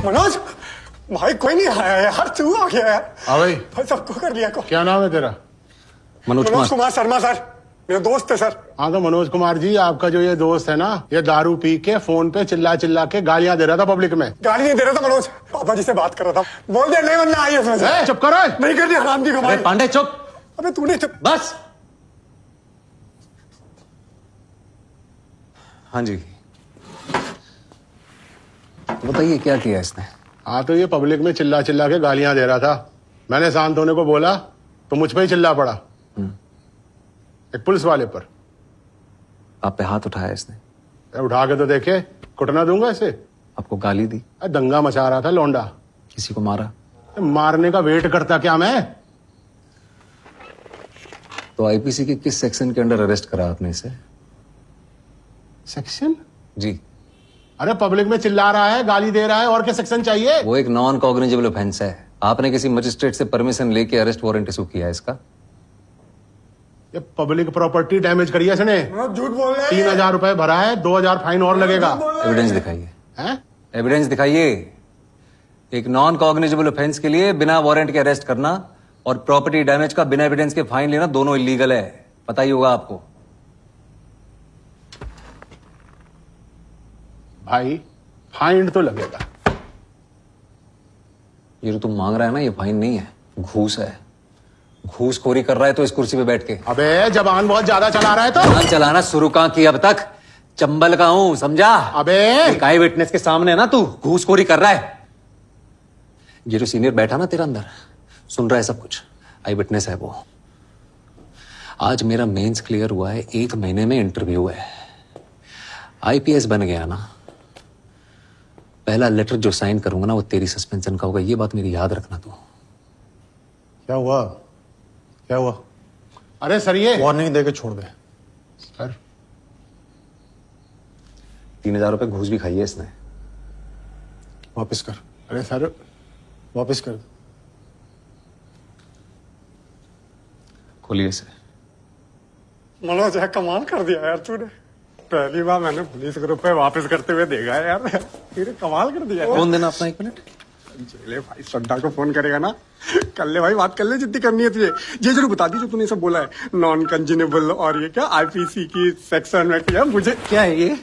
मनोज भाई कोई नहीं आया यार, तू आ गया यार। हाँ भाई। भाई सबको कर लिया को। क्या नाम है तेरा? मनोज कुमार शर्मा सर, मेरा दोस्त है सर। हाँ तो मनोज कुमार जी, आपका जो ये दोस्त है ना, ये दारू पी के फोन पे चिल्ला चिल्ला के गालियां दे रहा था पब्लिक में। गाली नहीं दे रहा था मनोज, पापा जी से बात कर रहा था। बोल दे नहीं वरना आई उसमें से। चुप करो। नहीं करनी हराम की कमाई। पांडे चुप। अबे तूने चुप। बस। हाँ जी, तो बताइए क्या किया इसने? हाँ तो ये पब्लिक में चिल्ला चिल्ला के गालियां दे रहा था। मैंने शांत होने को बोला तो मुझ पे ही चिल्ला पड़ा, एक पुलिस वाले पर। आप पे हाथ उठाया इसने? उठा के तो देखे, कुटना दूंगा इसे। आपको गाली दी? दंगा मचा रहा था लौंडा। किसी को मारा? मारने का वेट करता क्या मैं? तो आईपीसी के किस सेक्शन के अंडर अरेस्ट करा आपने इसे? सेक्शन? जी। अरे पब्लिक में चिल्ला रहा है, गाली दे रहा है, और क्या सेक्शन चाहिए? वो एक नॉन कॉग्निजेबल ऑफेंस है। आपने किसी मजिस्ट्रेट से परमिशन लेके अरेस्ट वारंट इशू किया है इसका? ये पब्लिक प्रॉपर्टी डैमेज करी है इसने। झूठ बोल रहे हैं। 3000 रुपए भरा है, 2000 फाइन और लगेगा। एविडेंस दिखाइए। हैं? एविडेंस दिखाइए। एक नॉन कॉग्निजेबल ऑफेंस के लिए बिना वारंट के अरेस्ट करना और प्रॉपर्टी डैमेज का बिना एविडेंस के फाइन लेना दोनों इलीगल है, पता ही होगा आपको। भाई फाइन तो लगेगा। ये जो तुम मांग रहा है ना, ये फाइन नहीं है, घूस है। घूसखोरी कर रहा है तो इस कुर्सी पे बैठ के। अबे जबान बहुत ज्यादा चला रहा है तो। जबान चलाना शुरू कहां की अब तक? चंबल का हूं, समझा? अबे आई विटनेस के सामने है ना तू घूसखोरी कर रहा है। ये जो सीनियर बैठा ना तेरा अंदर, सुन रहा है सब कुछ, आई विटनेस है वो। आज मेरा मेंस क्लियर हुआ है, 1 महीने में इंटरव्यू है। आईपीएस बन गया ना, पहला लेटर जो साइन करूंगा ना वो तेरी सस्पेंशन का होगा, ये बात मेरी याद रखना तू। क्या हुआ? क्या हुआ? अरे सर ये वार्निंग देके छोड़ दे सर। 3000 रुपए घूस भी खाई है इसने। वापस कर। अरे सर वापस कर। खोलिए इसे। मनोज है, कमाल कर दिया यार तूने। पहली बार मैंने पुलिस को रुपए वापस करते हुए देखा है यार। तूने कमाल कर दिया। फोन देना अपना, 1 मिनट। ले भाई, सड्डा को फोन करेगा ना, कर ले भाई, बात कर ले जितनी करनी है तुझे। ये जरूर बता दी जो तूने सब बोला है, नॉन कंजेनेबल और ये क्या आईपीसी की सेक्शन में किया मुझे। क्या है ये?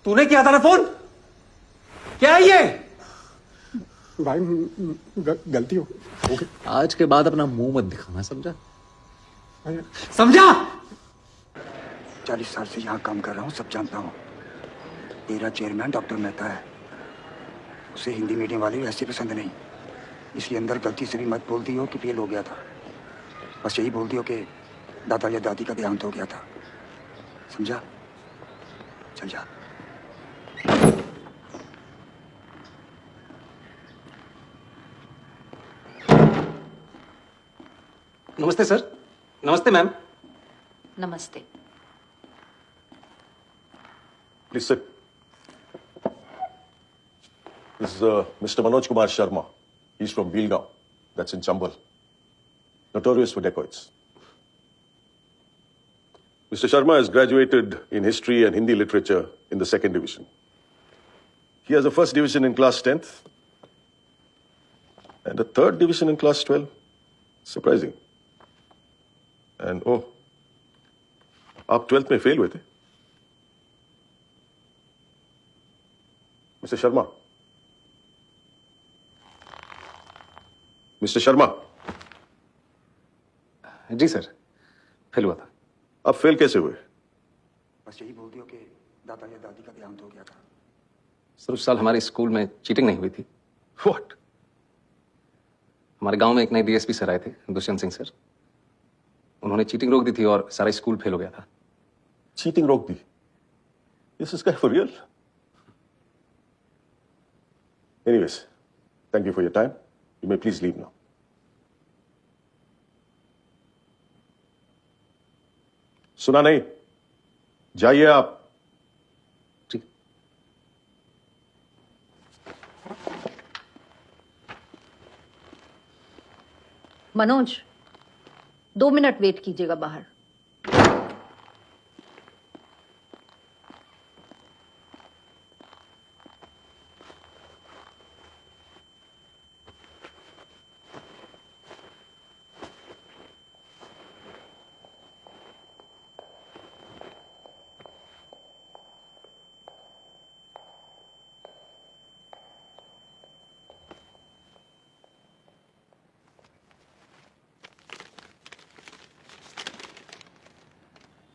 तूने किया था ना फोन? क्या है ये? भाई गलती हो गई। आज के बाद अपना मुंह मत दिखाना, समझा? समझा? 40 साल से यहाँ काम कर रहा हूँ, सब जानता हूँ। तेरा चेयरमैन डॉक्टर मेहता है, उसे हिंदी मीडियम वाले वैसे पसंद नहीं, इसलिए अंदर गलती से भी मत बोल दी हो कि फेल हो गया था। बस यही बोल दियो कि दादा या दादी का देहांत हो गया था, समझा? चल जा। नमस्ते सर। नमस्ते मैम। नमस्ते। Please sit. This is Mr. Manoj Kumar Sharma. He's from Bilgaon. That's in Chambal. Notorious for dacoits. Mr. Sharma has graduated in history and Hindi literature in the 2nd division. He has a 1st division in class 10th and a 3rd division in class 12. Surprising. And oh, आप 12th में fail हुए थे? Mister Sharma, mister Sharma. जी sir, fail हुआ था। आप fail कैसे हुए? बस यही बोल दियो कि दादा या दादी का देहांत हो गया था। सर उस साल हमारे स्कूल में चीटिंग नहीं हुई थी। What? हमारे गांव में एक नए डीएसपी सर आए थे, दुष्यंत सिंह सर। उन्होंने चीटिंग रोक दी थी और सारा स्कूल फेल हो गया था। चीटिंग रोक दी? This is guy for real? Anyways, thank you for your time. You may please leave now. सुना नहीं? जाइए आप। ठीक। मनोज, 2 मिनट वेट कीजिएगा बाहर।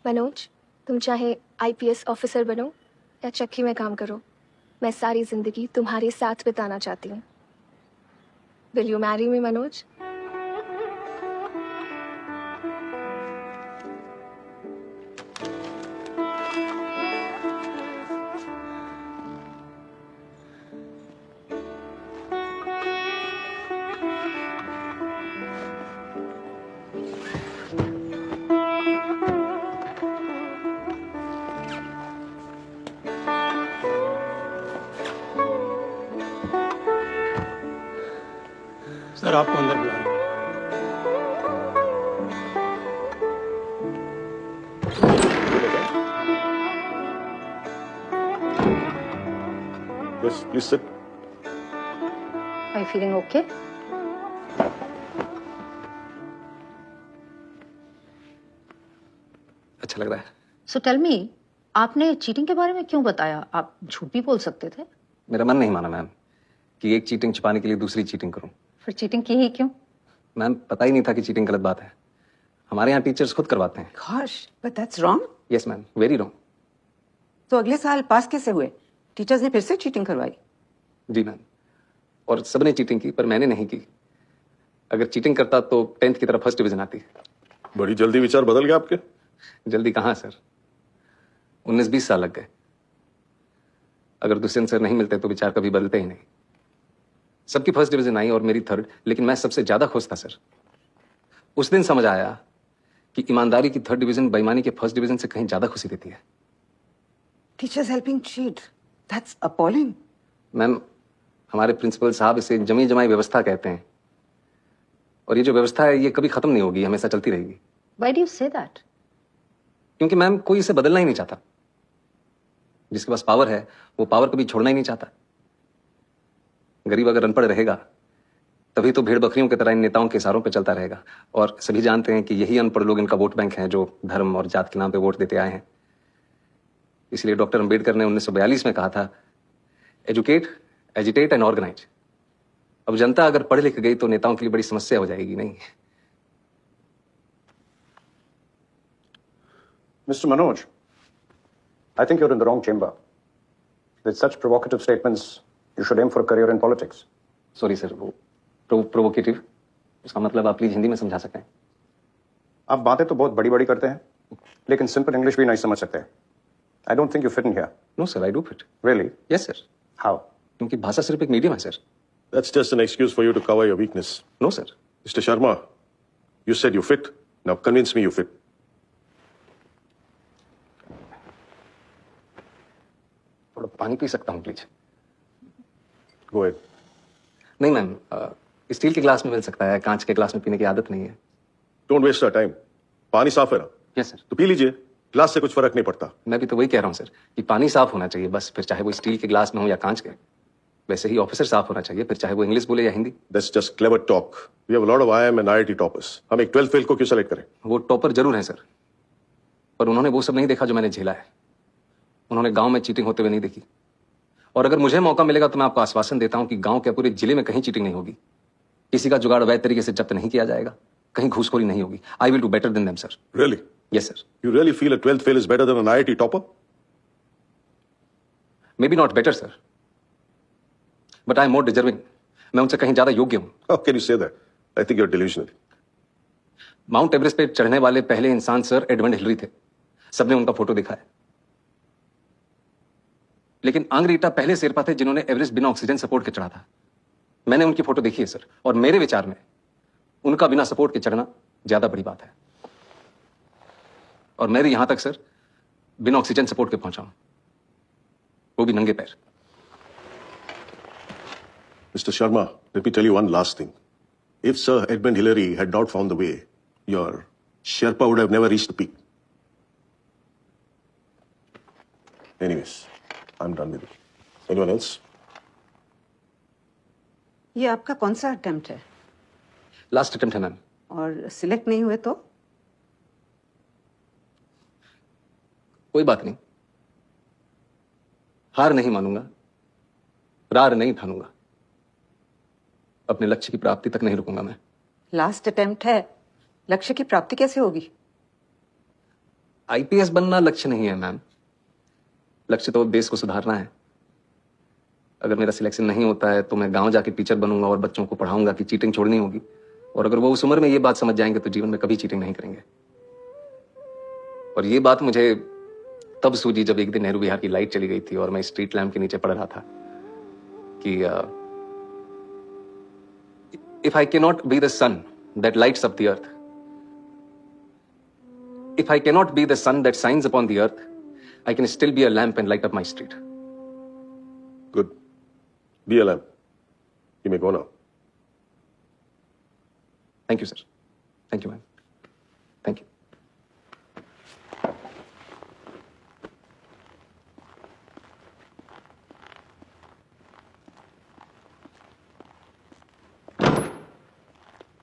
मनोज, तुम चाहे आईपीएस ऑफिसर बनो या चक्की में काम करो, मैं सारी जिंदगी तुम्हारे साथ बिताना चाहती हूँ। Will you marry me Manoj? Sir आपको अंदर बुला रहे हैं। Yes, please sit. Are you feeling okay? अच्छा लग रहा है। So tell me, आपने चीटिंग के बारे में क्यों बताया? आप झूठ भी बोल सकते थे। मेरा मन नहीं माना मैम कि एक चीटिंग छिपाने के लिए दूसरी चीटिंग करूं। फिर चीटिंग की ही क्यों? मैम पता ही नहीं था कि चीटिंग गलत बात है। हमारे यहाँ टीचर्स खुद करवाते हैं। Gosh, but that's wrong. Yes ma'am, very wrong. तो अगले साल पास कैसे हुए? टीचर्स ने फिर से चीटिंग करवाई। जी मैम, और सबने चीटिंग की पर मैंने नहीं की। अगर चीटिंग करता तो 10th की तरफ फर्स्ट डिवीजन आती। बड़ी जल्दी विचार बदल गए आपके। जल्दी कहाँ सर, 19-20 साल लग गए। अगर दुष्यंत सर नहीं मिलते तो विचार कभी बदलते ही नहीं। सबकी फर्स्ट डिवीजन आई और मेरी थर्ड, लेकिन मैं सबसे ज्यादा खुश था सर। उस दिन समझ आया कि ईमानदारी की थर्ड डिवीजन बेईमानी के फर्स्ट डिवीजन से कहीं ज्यादा खुशी देती है। Teachers helping cheat. That's appalling. Ma'am हमारे प्रिंसिपल साहब इसे जमी जमाई व्यवस्था कहते हैं, और ये जो व्यवस्था है ये कभी खत्म नहीं होगी, हमेशा चलती रहेगी। Why do you say that? क्योंकि मैम कोई इसे बदलना ही नहीं चाहता। जिसके पास पावर है वो पावर कभी छोड़ना ही नहीं चाहता। गरीब अगर अनपढ़ रहेगा तभी तो भेड़ बकरियों की तरह इन नेताओं के इशारों पर चलता रहेगा, और सभी जानते हैं कि यही अनपढ़ लोग इनका वोट बैंक हैं जो धर्म और जात के नाम पे वोट देते आए हैं। इसलिए डॉक्टर अंबेडकर ने 1942 में कहा था, एजुकेट, एजिटेट एंड ऑर्गेनाइज। अब जनता अगर पढ़ लिख गई तो नेताओं के लिए बड़ी समस्या हो जाएगी। नहीं, Mr. Manoj, I think you're in the wrong chamber. With such provocative statements, you should aim for a career in politics. Sorry sir, वो प्रोवोकेटिव, उसका मतलब आप प्लीज हिंदी में समझा सकते हैं। आप बातें तो बहुत बड़ी बड़ी करते हैं, लेकिन सिंपल इंग्लिश भी नहीं समझ सकते। I don't think you fit in here. No sir, I do fit. Really? Yes sir, How? क्योंकि भाषा सिर्फ एक मीडियम है sir. That's just an excuse for you to cover your weakness. No sir, Mr. Sharma, you said you fit. Now convince me you fit. थोड़ा पानी P सकता हूँ please? Go ahead. नहीं मैम, स्टील के glass में मिल सकता है, कांच के ग्लास में पीने की आदत नहीं है। Don't waste our time. पानी साफ है ना, यस सर, तो पी लीजिए। ग्लास से कुछ फर्क नहीं पड़ता। मैं भी तो वही कह रहा हूँ सर कि पानी साफ होना चाहिए बस, फिर चाहे वो स्टील के ग्लास में हो या कांच के। वैसे ही ऑफिसर साफ होना चाहिए, फिर चाहे वो इंग्लिश बोले या Hindi. That's just clever talk. We have a lot of IIM and IIT toppers. हम एक 12th फेल को क्यों सेलेक्ट करें? वो टॉपर जरूर है सर, पर उन्होंने वो सब नहीं देखा जो मैंने झेला है। उन्होंने गांव में चीटिंग होते हुए नहीं देखी, और अगर मुझे मौका मिलेगा तो मैं आपको आश्वासन देता हूं कि गांव के पूरे जिले में कहीं चीटिंग नहीं होगी, किसी का जुगाड़ अवैध तरीके से जब्त नहीं किया जाएगा, कहीं घूसखोरी नहीं होगी। I will do better than them sir. Really? Yes sir. You really feel a 12th fail is better than an IIT topper? May be not better sir, but I am more deserving. मैं उनसे कहीं ज्यादा योग्य हूं। How can you say that? I think you're delusional. Mount Everest पे चढ़ने वाले पहले इंसान सर एडमंड हिलरी थे, सबने उनका फोटो देखा है। लेकिन आंग रीटा पहले शेरपा थे जिन्होंने एवरेस्ट बिना ऑक्सीजन सपोर्ट के चढ़ा था। मैंने उनकी फोटो देखी है सर, और मेरे विचार में उनका बिना सपोर्ट के चढ़ना ज्यादा बड़ी बात है। और मैं भी यहां तक सर बिना ऑक्सीजन सपोर्ट के पहुंचा हूं, वो भी नंगे पैर। Mr. Sharma, let me tell you one last thing. If Sir Edmund Hillary had not found the way, your Sherpa would have never reached the peak. Anyways, I'm done with it. Anyone else? ये आपका कौन सा attempt है? Last attempt है ma'am. और select नहीं हुए तो? कोई बात नहीं, हार नहीं मानूंगा, रार नहीं ठानूंगा, अपने लक्ष्य की प्राप्ति तक नहीं रुकूंगा मैं। लास्ट अटेम्प्ट है, लक्ष्य की प्राप्ति कैसे होगी? आईपीएस बनना लक्ष्य नहीं है मैम, लक्ष्य तो देश को सुधारना है। अगर मेरा सिलेक्शन नहीं होता है तो मैं गांव जाके टीचर बनूंगा और बच्चों को पढ़ाऊंगा कि चीटिंग छोड़नी होगी, और अगर वो उस उम्र में ये बात समझ जाएंगे तो जीवन में कभी चीटिंग नहीं करेंगे। और ये बात मुझे तब सूझी जब एक दिन नेहरू विहार की लाइट चली गई थी और मैं स्ट्रीट लैम्प के नीचे पड़ रहा था कि if I can not be the sun that lights up the earth, if I cannot be the sun that shines upon the earth, I can still be a lamp and light up my street. Good. Be a lamp. You may go now. Thank you, sir. Thank you, ma'am. Thank you.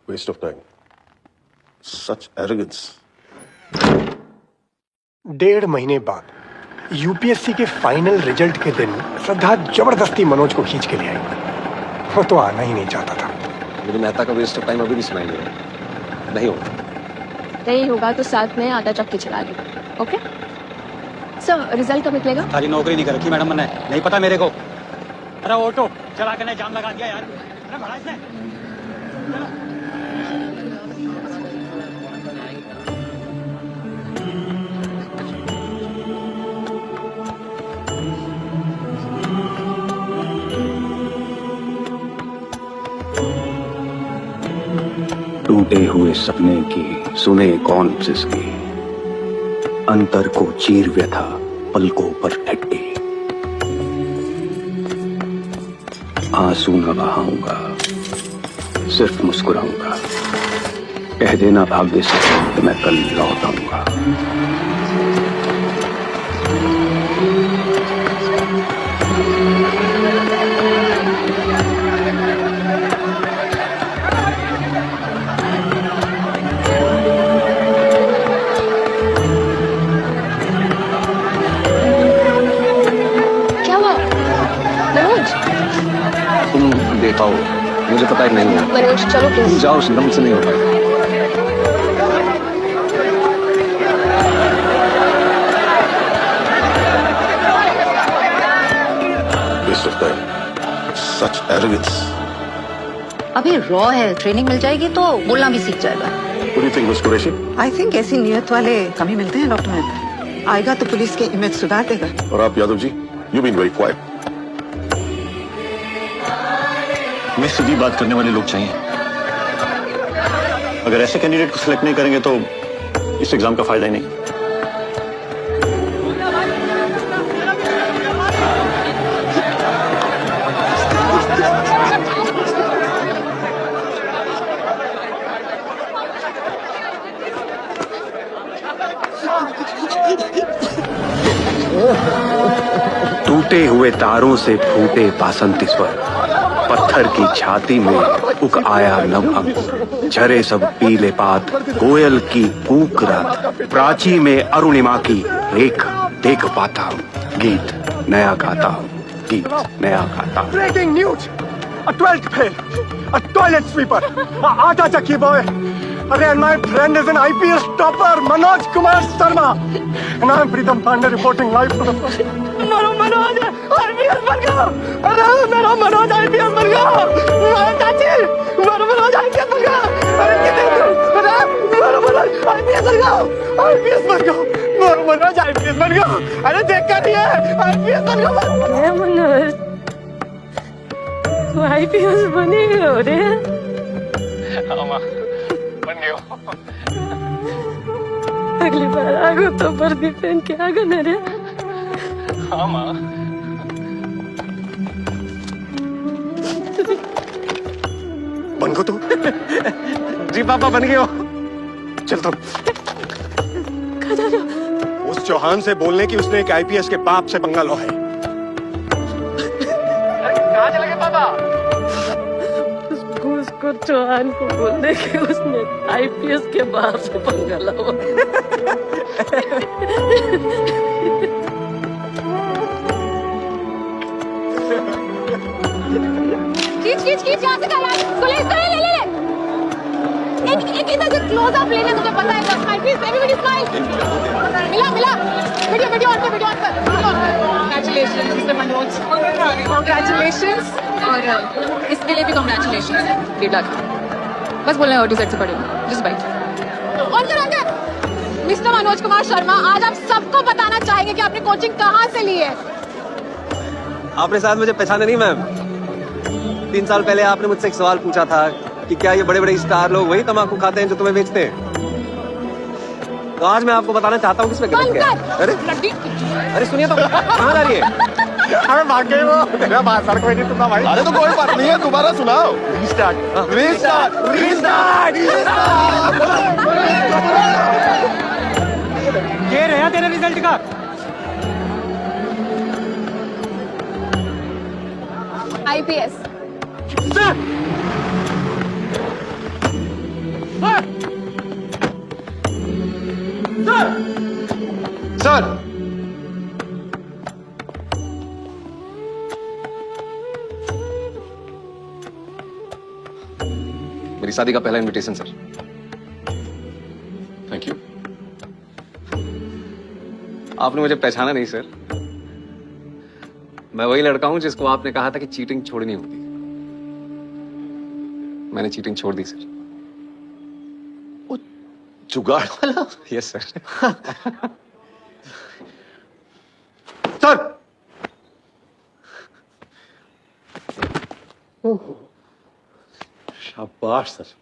Waste of time. Such arrogance. 1.5 महीने बाद UPSC के final result के दिन श्रद्धा जबरदस्ती मनोज को खींच के ले आई। वो तो आना ही नहीं चाहता था। मुझे मेहता का वेस्ट ऑफ टाइम अभी भी सुनाई दे रहा है। नहीं होगा। नहीं होगा तो साथ में आटा चक्की चला ली। ओके सर, रिजल्ट कब निकलेगा? सारी नौकरी नहीं कर रखी मैडम ने, नहीं पता मेरे को। अरे ऑटो चला के जाम लगा दिया यार। अरे बड़ा इसने। टूटे हुए सपने की सुने कौन सिसकी, अंतर को चीर व्यथा पलकों पर ठट्टी। आंसू न बहाऊंगा, सिर्फ मुस्कुराऊंगा। कह देना भाग्य से कि मैं कल लौट आऊंगा। तुम देखा हो, मुझे पता है नहीं है। मनोज चलो तुम प्लीज। जाओ, दम से नहीं हो पाएगा। Waste of time. Such arrogance. अभी रॉ है, ट्रेनिंग मिल जाएगी तो बोलना भी सीख जाएगा। What do you think, Miss Qureshi? I think ऐसी नियत वाले कम ही मिलते हैं डॉक्टर मेहता। आएगा तो पुलिस की इमेज सुधार देगा। और आप Yadav ji, you've been very quiet. हमें सीधी बात करने वाले लोग चाहिए। अगर ऐसे कैंडिडेट को सिलेक्ट नहीं करेंगे तो इस एग्जाम का फायदा ही नहीं। टूटे हुए तारों से फूटे बासंती स्वर, पत्थर की छाती में उक आया नव अंकुर। झरे सब पीले पात, कोयल की कूक रात, प्राची में अरुणिमा की रेख देख पाता हूँ। गीत नया गाता हूँ, गीत नया गाता हूँ। Breaking news, a 12th fail, a toilet sweeper, a aata chakki boy. And my friend is an IPS topper, Manoj Kumar Sharma. And I'm Pritam Pandey reporting live from the front. Manoj IPS बन गया। अरे मेरा Manoj IPS बन गया। चाची, मेरा Manoj IPS बन गया। अरे कितने मेरा मनोज IPS बन गया। IPS बन गया। मेरा मनोज IPS बन गया। अरे देख कर रही है, IPS बन गया। क्या मनोज, IPS बने हो रे? अगली बार आगो तो वर्दी पहन के आगो न रे। हाँ माँ। बन गो तू? जी पापा बन गए हो। चल तुम कहाँ जा रहे हो? उस चौहान से बोलने की उसने एक आईपीएस के बाप से पंगा लो है। कहाँ चले गए पापा? उसको चौहान को बोलने के उसने आईपीएस के बाहर से पंगा लाओ। खींच खींच खींच यहाँ से पुलिस ले ले ले ले। इधर से क्लोज अप लेने मुझे पता है स्माइल प्लीज एवरीबॉडी स्माइल मिला मिला वीडियो ऑन कर कांग्रेचुलेशंस मिस्टर मनोज कांग्रेचुलेशंस और इसके लिए भी कांग्रेचुलेशंस 1.5 लाख बस बोलना है ऑटो सेट से पड़ेगा जस्ट बाइट ऑन कर मिस्टर मनोज कुमार शर्मा आज आप सबको बताना चाहेंगे कि आपने कोचिंग कहाँ से ली है आपने शायद मुझे पहचाना नहीं मैम 3 साल पहले आपने मुझसे एक सवाल पूछा था कि क्या ये बड़े बड़े स्टार लोग वही तम्बाकू खाते हैं जो तुम्हें बेचते हैं तो आज मैं आपको बताना चाहता हूँ कि इसमें गलत क्या है अरे सुनिए तो कहाँ जा रही है अरे भाग गए वो तेरा बात सर कोई नहीं सुनना भाई अरे तो कोई बात नहीं है दोबारा सुनाओ ये रहा तेरे रिजल्ट का आईपीएस सर मेरी शादी का पहला इनविटेशन सर थैंक यू आपने मुझे पहचाना नहीं सर मैं वही लड़का हूं जिसको आपने कहा था कि चीटिंग छोड़नी होती मैंने चीटिंग छोड़ दी सर जुगाड़ वाला यस सर सर शाबाश सर